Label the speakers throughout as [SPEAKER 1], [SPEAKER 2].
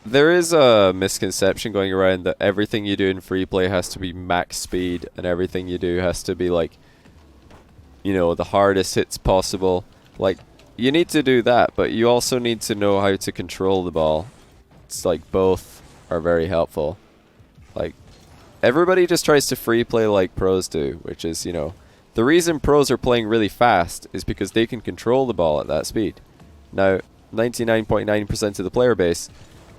[SPEAKER 1] There is a misconception going around that everything you do in free play has to be max speed and everything you do has to be like, you know, the hardest hits possible. Like, you need to do that, but you also need to know how to control the ball. It's like both are very helpful. Like, everybody just tries to free play like pros do, which is, you know, the reason pros are playing really fast is because they can control the ball at that speed. Now, 99.9% of the player base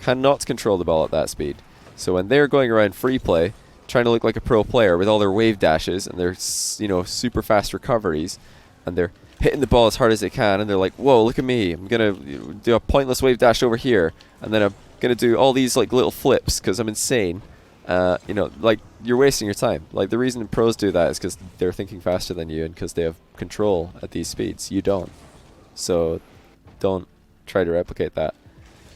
[SPEAKER 1] cannot control the ball at that speed. So when they're going around free play, trying to look like a pro player with all their wave dashes and their, you know, super fast recoveries, and they're hitting the ball as hard as they can, and they're like, whoa, look at me, I'm gonna do a pointless wave dash over here, and then I'm gonna do all these like little flips because I'm insane. You know, like, you're wasting your time. Like, the reason pros do that is because they're thinking faster than you and because they have control at these speeds. You don't. So don't try to replicate that.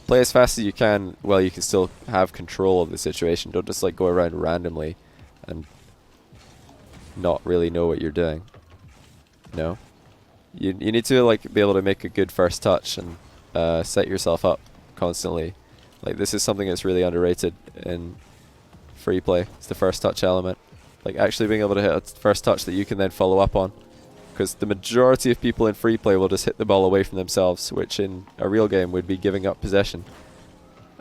[SPEAKER 1] Play as fast as you can while you can still have control of the situation. Don't just like go around randomly and not really know what you're doing. No. You need to like be able to make a good first touch and set yourself up constantly. Like, this is something that's really underrated in free play. It's the first touch element. Like, actually being able to hit a first touch that you can then follow up on. Because the majority of people in free play will just hit the ball away from themselves, which in a real game would be giving up possession.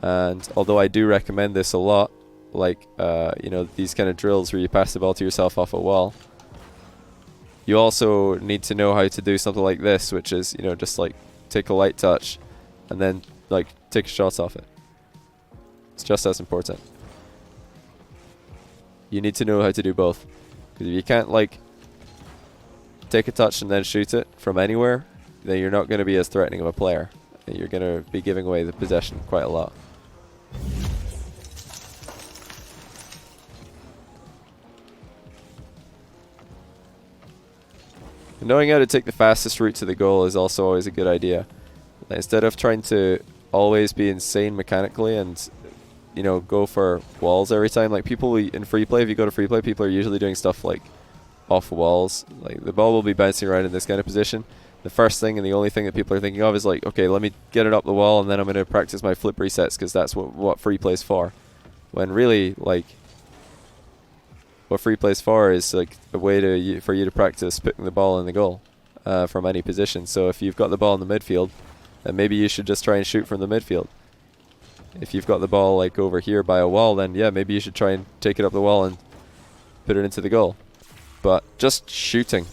[SPEAKER 1] And although I do recommend this a lot, like, you know, these kind of drills where you pass the ball to yourself off a wall, you also need to know how to do something like this, which is, you know, just like take a light touch and then like take shots off it. It's just as important. You need to know how to do both. Because if you can't like take a touch and then shoot it from anywhere, then you're not going to be as threatening of a player. You're going to be giving away the possession quite a lot. Knowing how to take the fastest route to the goal is also always a good idea. Instead of trying to always be insane mechanically and, you know, go for walls every time. Like, people in free play, if you go to free play, people are usually doing stuff like off walls. Like, the ball will be bouncing around in this kind of position. The first thing and the only thing that people are thinking of is like, okay, let me get it up the wall and then I'm going to practice my flip resets because that's what free play's for. When really, like, what free play's for is like a way to for you to practice putting the ball in the goal from any position. So if you've got the ball in the midfield, then maybe you should just try and shoot from the midfield. If you've got the ball like over here by a wall, then yeah, maybe you should try and take it up the wall and put it into the goal. But just shooting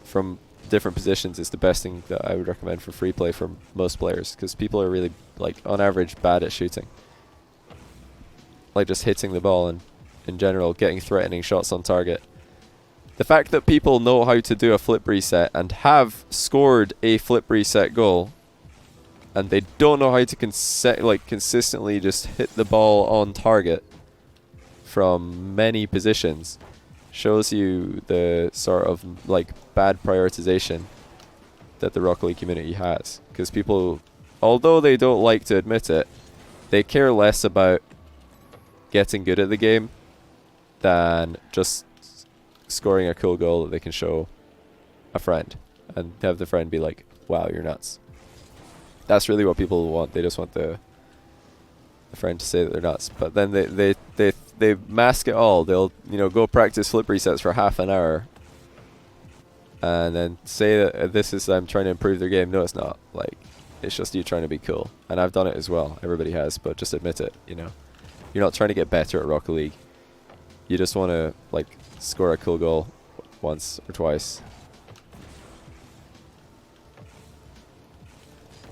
[SPEAKER 1] from different positions is the best thing that I would recommend for free play for most players, because people are really, like, on average bad at shooting. Like, just hitting the ball and in general getting threatening shots on target. The fact that people know how to do a flip reset and have scored a flip reset goal and they don't know how to consistently just hit the ball on target from many positions shows you the sort of like bad prioritization that the Rocket League community has. Because people, although they don't like to admit it, they care less about getting good at the game than just scoring a cool goal that they can show a friend and have the friend be like, wow, you're nuts. That's really what people want. They just want the friend to say that they're nuts. But then they mask it all. They'll, you know, go practice flip resets for half an hour and then say that this is them trying to improve their game. No, it's not. Like, it's just you trying to be cool. And I've done it as well. Everybody has, but just admit it, you know. You're not trying to get better at Rocket League. You just want to, like, score a cool goal once or twice.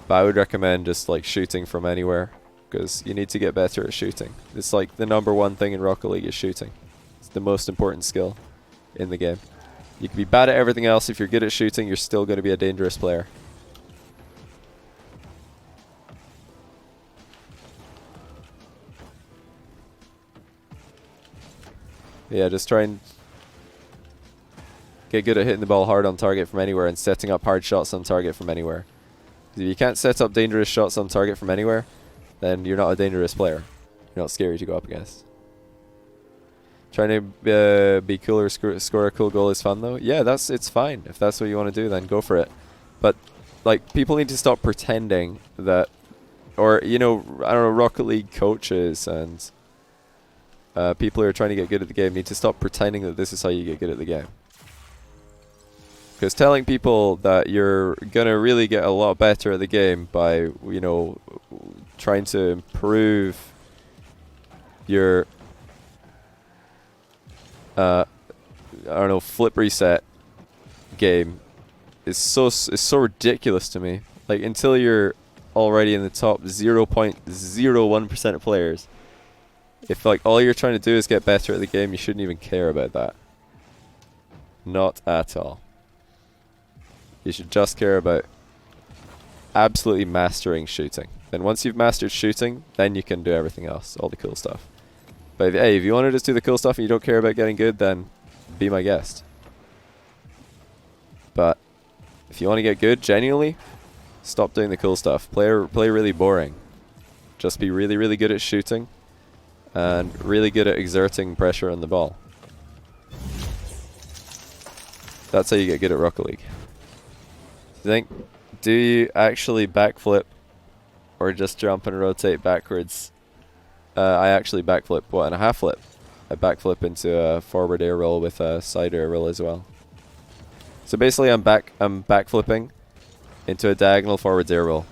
[SPEAKER 1] But I would recommend just, like, shooting from anywhere, because you need to get better at shooting. It's like the #1 thing in Rocket League is shooting. It's the most important skill in the game. You can be bad at everything else. If you're good at shooting, you're still going to be a dangerous player. Yeah, just try and get good at hitting the ball hard on target from anywhere and setting up hard shots on target from anywhere. If you can't set up dangerous shots on target from anywhere, then you're not a dangerous player. You're not scary to go up against. Trying to be cooler, score a cool goal is fun though. Yeah, it's fine. If that's what you want to do, then go for it. But, like, people need to stop pretending that or you know, I don't know, Rocket League coaches and people who are trying to get good at the game need to stop pretending that this is how you get good at the game. Because telling people that you're gonna really get a lot better at the game by, you know, trying to improve your I don't know, flip reset game is so ridiculous to me. Like, until you're already in the top 0.01% of players, if like all you're trying to do is get better at the game, you shouldn't even care about that. Not at all. You should just care about absolutely mastering shooting. Then once you've mastered shooting, then you can do everything else, all the cool stuff. But hey, if you want to just do the cool stuff and you don't care about getting good, then be my guest. But if you want to get good, genuinely, stop doing the cool stuff. Play really boring. Just be really, really good at shooting and really good at exerting pressure on the ball. That's how you get good at Rocket League. Do you actually backflip or just jump and rotate backwards? I actually backflip, what, and a half flip. I backflip into a forward air roll with a side air roll as well. So basically I'm backflipping into a diagonal forwards air roll.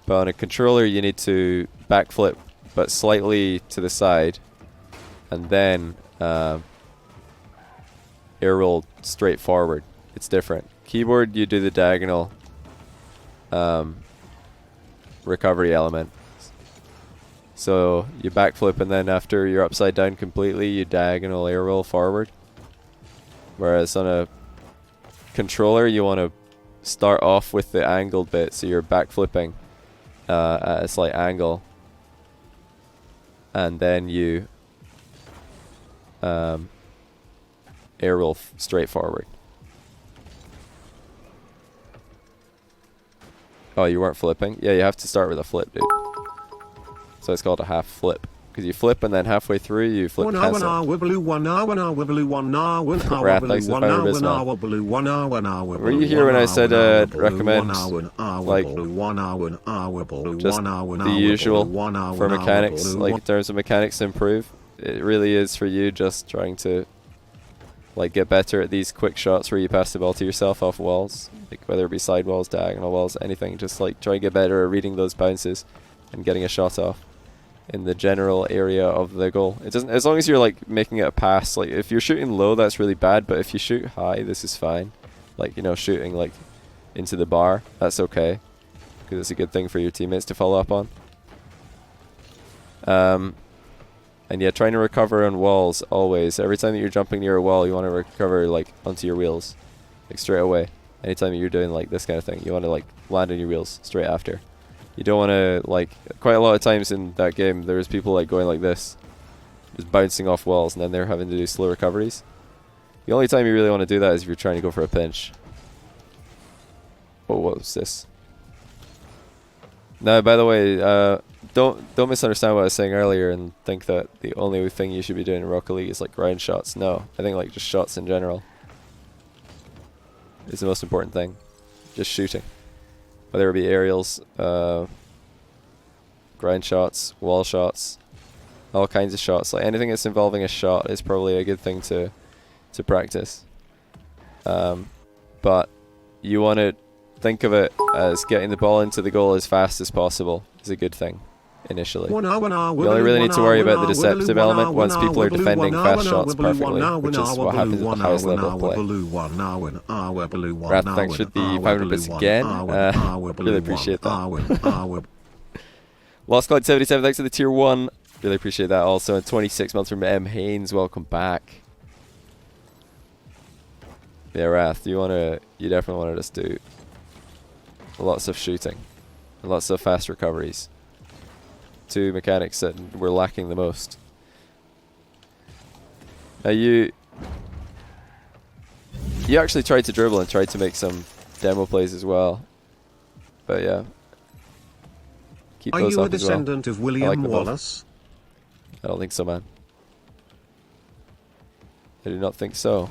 [SPEAKER 1] But on a controller you need to backflip but slightly to the side and then air roll straight forward. It's different. Keyboard, you do the diagonal recovery element. So you backflip and then after you're upside down completely, you diagonal air roll forward. Whereas on a controller, you want to start off with the angled bit, so you're backflipping at a slight angle. And then you air roll straight forward. Oh, you weren't flipping? Yeah, you have to start with a flip, dude. So it's called a half flip. Because you flip and then halfway through you flip cancel. Were you here when I said recommend like just the usual for mechanics, like in terms of mechanics to improve? It really is for you just trying to like get better at these quick shots where you pass the ball to yourself off walls, like whether it be side walls, diagonal walls, anything. Just like try and get better at reading those bounces and getting a shot off in the general area of the goal. It doesn't, as long as you're like making it a pass. Like if you're shooting low, that's really bad, but if you shoot high, this is fine. Like, you know, shooting like into the bar, that's okay, because it's a good thing for your teammates to follow up on. And yeah, trying to recover on walls always. Every time that you're jumping near a wall, you want to recover like onto your wheels, like straight away. Anytime that you're doing like this kind of thing, you want to like land on your wheels straight after. You don't want to, like, quite a lot of times in that game, there's people like going like this, just bouncing off walls, and then they're having to do slow recoveries. The only time you really want to do that is if you're trying to go for a pinch. Oh, what was this? No, by the way, don't misunderstand what I was saying earlier and think that the only thing you should be doing in Rocket League is like ground shots. No, I think like just shots in general is the most important thing. Just shooting. Whether it be aerials, grind shots, wall shots, all kinds of shots. Like anything that's involving a shot is probably a good thing to practice. But you want to think of it as getting the ball into the goal as fast as possible is a good thing initially. You only really need to worry about the deceptive element once people are defending fast shots perfectly, which is what happens at the highest level of play. Wrath, thanks for the 500 bits again. Really appreciate that. Lost Cloud 77, thanks for the tier 1. Really appreciate that also. And 26 months from M. Haynes, welcome back. Yeah, Wrath, you definitely want to just do lots of shooting and lots of fast recoveries. Two mechanics that we're lacking the most. Now you actually tried to dribble and tried to make some demo plays as well. But yeah. Keep those up as well. Are you a descendant of William Wallace? I don't think so, man. I do not think so.